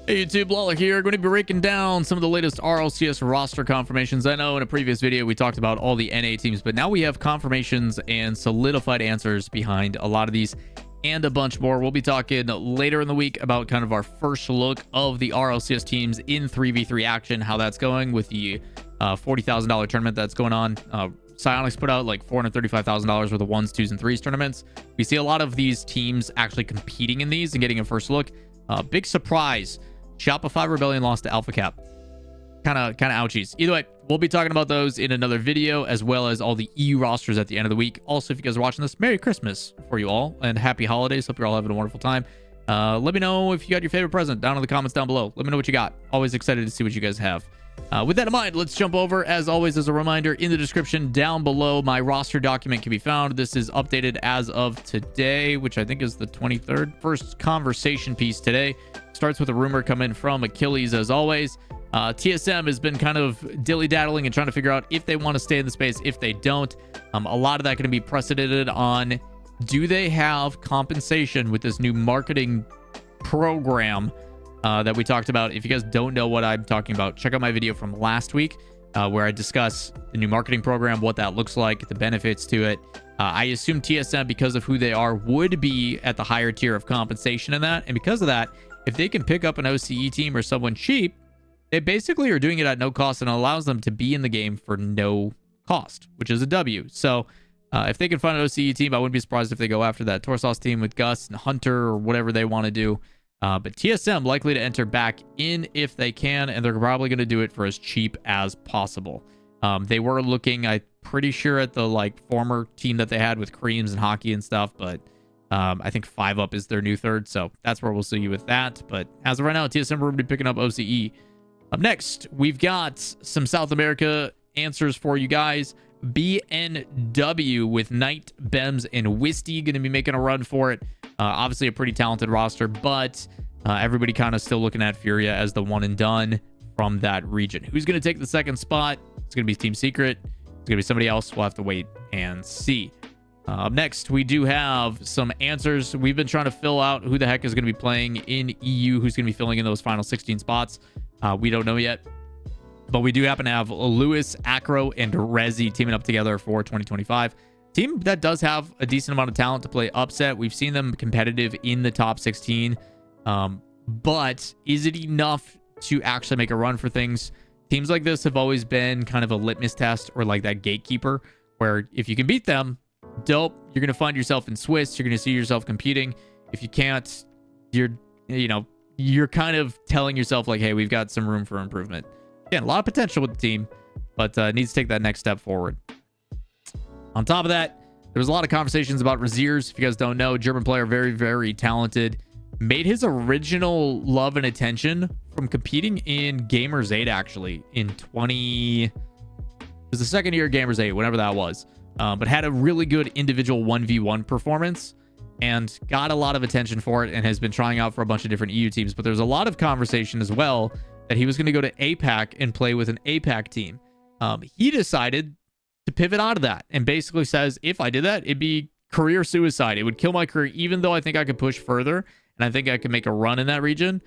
Hey YouTube, Lawler here. Going to be breaking down some of the latest RLCS roster confirmations. I know in a previous video we talked about all the NA teams, but now we have confirmations and solidified answers behind a lot of these and a bunch more. We'll be talking later in the week about kind of our first look of the RLCS teams in 3v3 action, how that's going with the $40,000 tournament that's going on. Psyonix put out like $435,000 worth of 1s, 2s, and 3s tournaments. We see a lot of these teams actually competing in these and getting a first look. Big surprise. Shopify Rebellion lost to Alpha Cap. Kind of ouchies. Either way, we'll be talking about those in another video, as well as all the EU rosters at the end of the week. Also, if you guys are watching this, Merry Christmas for you all, and Happy Holidays. Hope you're all having a wonderful time. Let me know if you got your favorite present down in the comments down below. Let me know what you got. Always excited to see what you guys have. With that in mind, let's jump over. As always, as a reminder, in the description down below, my roster document can be found. This is updated as of today, which I think is the 23rd. First conversation piece today starts with a rumor coming from Achilles, as always. TSM has been kind of dilly-daddling and trying to figure out if they want to stay in the space, if they don't. A lot of that going to be precedented on, do they have compensation with this new marketing program that we talked about? If you guys don't know what I'm talking about, check out my video from last week where I discuss the new marketing program, what that looks like, the benefits to it. I assume TSM, because of who they are, would be at the higher tier of compensation in that. And because of that, if they can pick up an OCE team or someone cheap, they basically are doing it at no cost, and it allows them to be in the game for no cost, which is a W. So if they can find an OCE team, I wouldn't be surprised if they go after that Torsos team with Gus and Hunter or whatever they want to do. But TSM likely to enter back in if they can, and they're probably going to do it for as cheap as possible. They were looking, I'm pretty sure, at the former team that they had with Creams and Hockey and stuff, but I think 5UP is their new third, so that's where we'll see you with that. But as of right now, TSM will be picking up OCE. Up next, we've got some South America answers for you guys. BNW with Knight, Bems, and Wisty going to be making a run for it. Obviously a pretty talented roster, but everybody kind of still looking at Furia as the one and done from that region. Who's going to take the second spot? It's going to be Team Secret. It's going to be somebody else. We'll have to wait and see. Up next, we do have some answers. We've been trying to fill out who the heck is going to be playing in EU, who's going to be filling in those final 16 spots. We don't know yet, but we do happen to have Lewis, Acro, and Rezi teaming up together for 2025. Team that does have a decent amount of talent to play upset. We've seen them competitive in the top 16, but is it enough to actually make a run for things? Teams like this have always been kind of a litmus test, or like that gatekeeper, where if you can beat them, dope, you're going to find yourself in Swiss, you're going to see yourself competing. If you can't, you're kind of telling yourself like, hey, we've got some room for improvement. Again, a lot of potential with the team, but needs to take that next step forward. On top of that, there was a lot of conversations about Raziers. If you guys don't know, German player, very, very talented. Made his original love and attention from competing in Gamers 8, actually, in it was the second year of Gamers 8, whenever that was. But had a really good individual 1v1 performance and got a lot of attention for it, and has been trying out for a bunch of different EU teams. But there's a lot of conversation as well that he was going to go to APAC and play with an APAC team. He decided to pivot out of that and basically says, if I did that, it'd be career suicide. It would kill my career, even though I think I could push further and I think I could make a run in that region.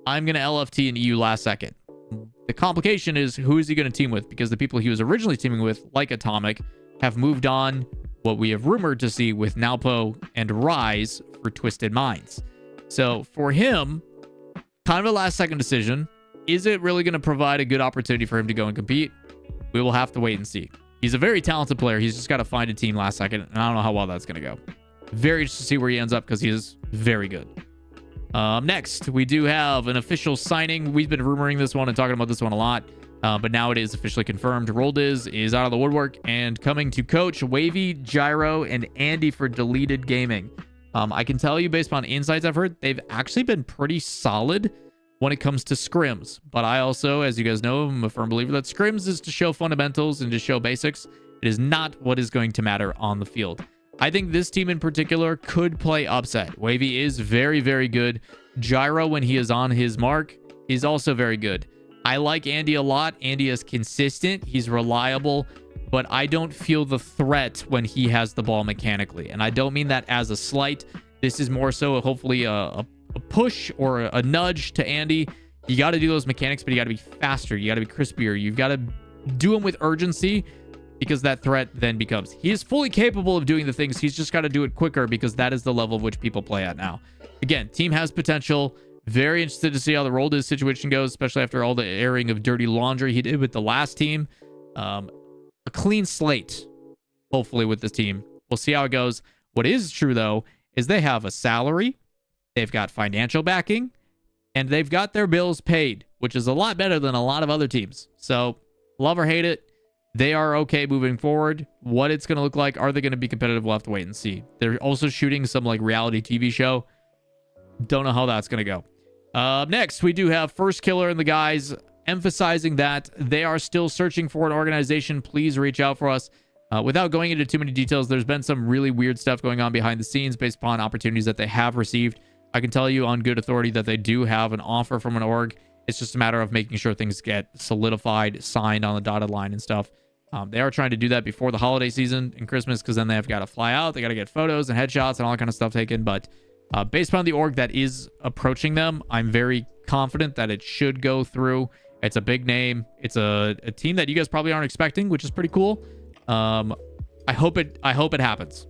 I'm going to LFT in EU last second. The complication is, who is he going to team with? Because the people he was originally teaming with, like Atomic, have moved on, what we have rumored to see with Nalpo and Rise for Twisted Minds. So for him, kind of a last second decision. Is it really going to provide a good opportunity for him to go and compete? We will have to wait and see. He's a very talented player. He's just got to find a team last second, and I don't know how well that's going to go. Very interested to see where he ends up, because he is very good. Next, we do have an official signing. We've been rumoring this one and talking about this one a lot, but now it is officially confirmed. Roldiz is out of the woodwork and coming to coach Wavy, Gyro, and Andy for Deleted Gaming. I can tell you, based on insights I've heard, they've actually been pretty solid when it comes to scrims. But I also, as you guys know, I'm a firm believer that scrims is to show fundamentals and to show basics. It is not what is going to matter on the field. I think this team in particular could play upset. Wavy is very, very good. Gyro, when he is on his mark, is also very good. I like Andy a lot. Andy is consistent. He's reliable. But I don't feel the threat when he has the ball mechanically. And I don't mean that as a slight. This is more so hopefully a push or a nudge to Andy. You got to do those mechanics, but you got to be faster. You got to be crispier. You've got to do them with urgency, because that threat then becomes, he is fully capable of doing the things. He's just got to do it quicker, because that is the level of which people play at now. Again, team has potential. Very interested to see how the roll to situation goes, especially after all the airing of dirty laundry he did with the last team. A clean slate, hopefully, with this team. We'll see how it goes. What is true, though, is they have a salary, they've got financial backing, and they've got their bills paid, which is a lot better than a lot of other teams. So, love or hate it, they are okay moving forward. What it's going to look like, are they going to be competitive? We'll have to wait and see. They're also shooting some like reality TV show. Don't know how that's going to go. Next, we do have First Killer and the guys emphasizing that they are still searching for an organization. Please reach out for us. Without going into too many details, there's been some really weird stuff going on behind the scenes based upon opportunities that they have received. I can tell you on good authority that they do have an offer from an org. It's just a matter of making sure things get solidified, signed on the dotted line and stuff. They are trying to do that before the holiday season and Christmas, because then they have got to fly out. They got to get photos and headshots and all that kind of stuff taken. But based upon the org that is approaching them, I'm very confident that it should go through. It's a big name. It's a team that you guys probably aren't expecting, which is pretty cool. I hope it happens.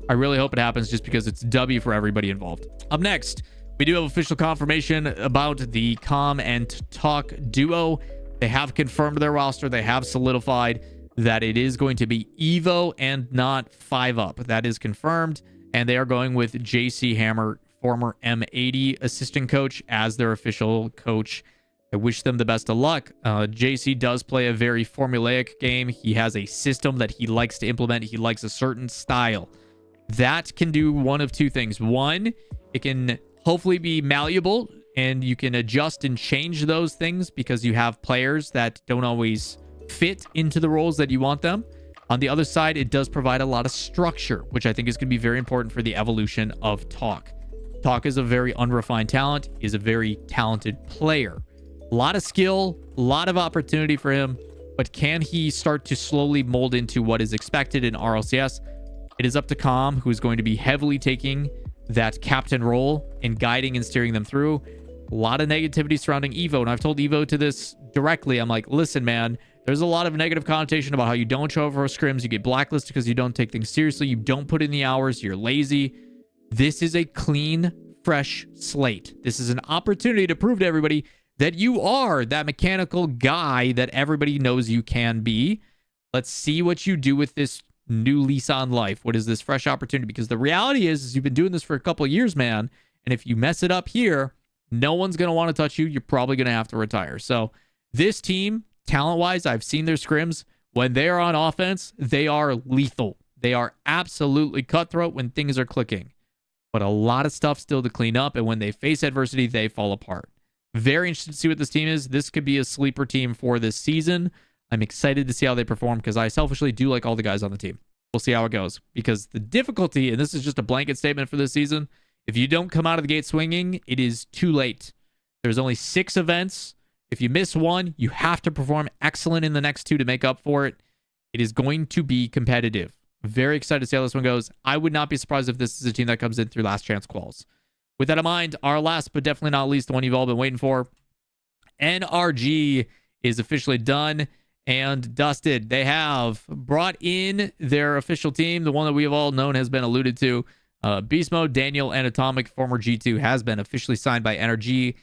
I really hope it happens, just because it's W for everybody involved. Up next, we do have official confirmation about the Com and Talk duo. They have confirmed their roster. They have solidified that it is going to be Evo and not 5-Up. That is confirmed. And they are going with JC Hammer, former M80 assistant coach, as their official coach. I wish them the best of luck. JC does play a very formulaic game. He has a system that he likes to implement. He likes a certain style. That can do one of two things. One, it can hopefully be malleable, and you can adjust and change those things because you have players that don't always fit into the roles that you want them. On the other side, it does provide a lot of structure, which I think is going to be very important for the evolution of Talk. Talk is a very unrefined talent, is a very talented player. A lot of skill, a lot of opportunity for him, but can he start to slowly mold into what is expected in RLCS? It is up to Com, who is going to be heavily taking that captain role and guiding and steering them through. A lot of negativity surrounding Evo, and I've told Evo to this directly. I'm like, listen, man, there's a lot of negative connotation about how you don't show up for scrims, you get blacklisted because you don't take things seriously, you don't put in the hours, you're lazy. This is a clean, fresh slate. This is an opportunity to prove to everybody that you are that mechanical guy that everybody knows you can be. Let's see what you do with this new lease on life. What is this fresh opportunity? Because the reality is you've been doing this for a couple of years, man. And if you mess it up here, no one's going to want to touch you. You're probably going to have to retire. So this team, talent-wise, I've seen their scrims. When they are on offense, they are lethal. They are absolutely cutthroat when things are clicking. But a lot of stuff still to clean up. And when they face adversity, they fall apart. Very interested to see what this team is. This could be a sleeper team for this season. I'm excited to see how they perform because I selfishly do like all the guys on the team. We'll see how it goes, because the difficulty, and this is just a blanket statement for this season, if you don't come out of the gate swinging, it is too late. There's only 6 events. If you miss one, you have to perform excellent in the next 2 to make up for it. It is going to be competitive. Very excited to see how this one goes. I would not be surprised if this is a team that comes in through last chance quals. With that in mind, our last but definitely not least, the one you've all been waiting for, NRG is officially done and dusted. They have brought in their official team. The one that we have all known has been alluded to. Beast Mode, Daniel, and Atomic, former G2, has been officially signed by NRG.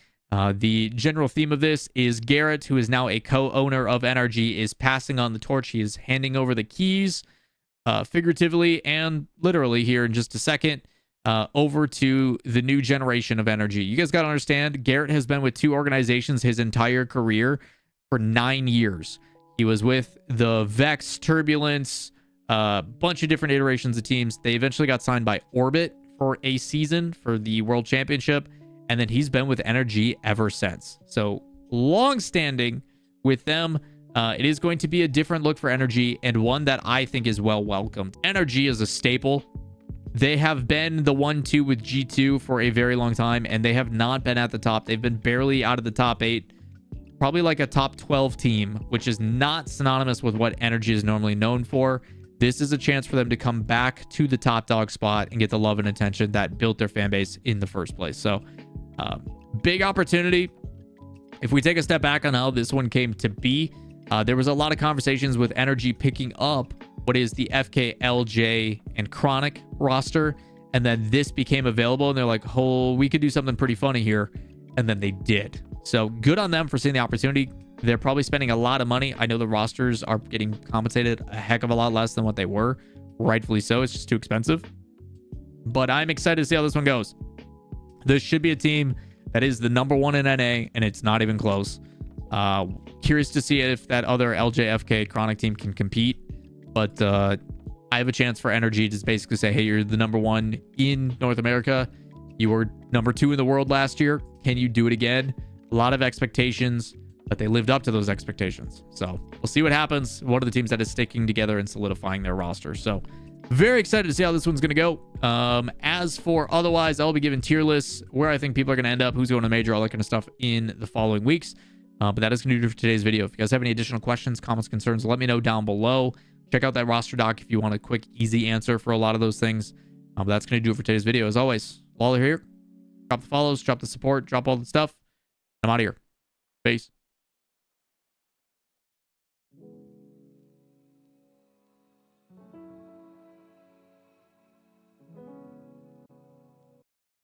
The general theme of this is Garrett, who is now a co-owner of NRG, is passing on the torch. He is handing over the keys, figuratively and literally here in just a second, over to the new generation of NRG. You guys got to understand, Garrett has been with 2 organizations his entire career for 9 years. He was with the Vex, Turbulence, a bunch of different iterations of teams. They eventually got signed by Orbit for a season for the World Championship, and then he's been with NRG ever since. So long-standing with them. It is going to be a different look for NRG, and one that I think is well welcomed. NRG is a staple. They have been the 1-2 with G2 for a very long time, and they have not been at the top. They've been barely out of the top 8. Probably like a top 12 team, which is not synonymous with what NRG is normally known for. This is a chance for them to come back to the top dog spot and get the love and attention that built their fan base in the first place. So Big opportunity. If we take a step back on how this one came to be, there was a lot of conversations with NRG picking up what is the FK, LJ, and Chronic roster. And then this became available and they're like, oh, we could do something pretty funny here. And then they did. So good on them for seeing the opportunity. They're probably spending a lot of money. I know the rosters are getting compensated a heck of a lot less than what they were. Rightfully so. It's just too expensive. But I'm excited to see how this one goes. This should be a team that is the #1 in NA, and it's not even close. Curious to see if that other LJFK Chronic team can compete. But I have a chance for NRG to basically say, hey, you're the #1 in North America. You were #2 in the world last year. Can you do it again? A lot of expectations, but they lived up to those expectations. So we'll see what happens. One of the teams that is sticking together and solidifying their roster. So very excited to see how this one's going to go. As for otherwise, I'll be giving tier lists where I think people are going to end up, who's going to major, all that kind of stuff in the following weeks. But that is going to do it for today's video. If you guys have any additional questions, comments, concerns, let me know down below. Check out that roster doc if you want a quick, easy answer for a lot of those things. But that's going to do it for today's video. As always, Lawler here. Drop the follows, drop the support, drop all the stuff. I'm out of here. Peace.